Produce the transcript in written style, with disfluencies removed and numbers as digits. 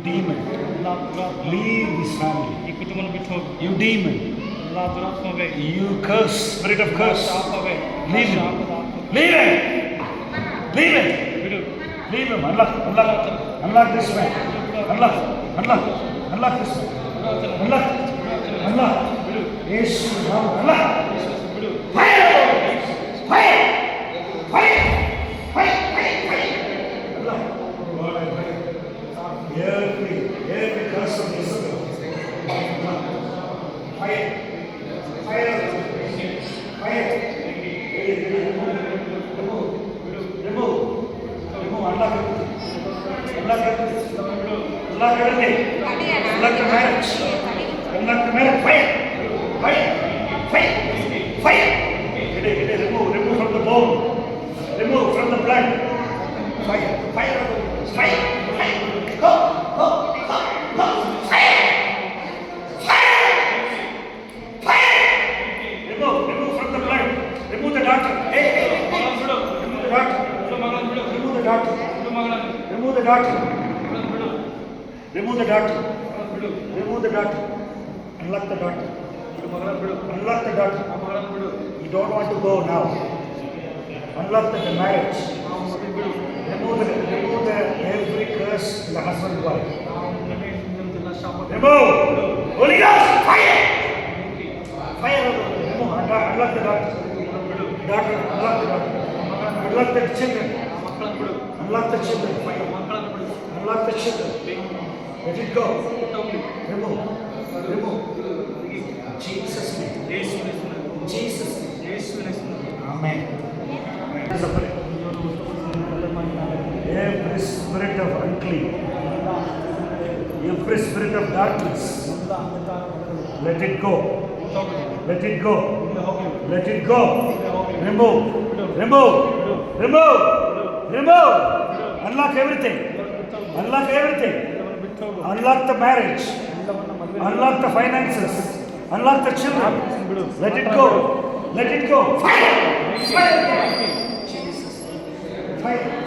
demon, leave this family. ಈ ಕುಟುಂಬವನ್ನು ಬಿಟ್ಟು ಹೋಗು. You demon, ಎಲ್ಲ ದುರಾತ್ಮವೇ, you curse, spirit of curse. ಶಾಪವೇ, Leave him. ಶಾಪದ ಆತ್ಮ. Leave him. Leave him. ಬಿಡು. Leave him. Unlock this man. Unlock this man. Unlock. Yes, unlock. ಬಿಡು. Fire. Every curse of Israel. Fire. Remove. Unlock everything. Unlock the marriage. Fire. Remove from the bone. Remove from the blood. Fire. Go. Remove from the blood. Remove the doctor. Hey. Remove the doctor. Remove the doctor. Remove the doctor. Unlock the doctor. You don't want to go now. Unlock the marriage. Remove the every curse in the husband and wife. Remove. Holy Ghost, fire. Remove. Unlock the doctor. Unlock the children. Unlock the children. Let it go. Remove. Jesus' name. Amen. Every spirit of unclean, every spirit of darkness, let it go. Remove. Unlock everything. Unlock the marriage. Unlock the finances. Unlock the children. Let it go. Fire. Jesus. Fire.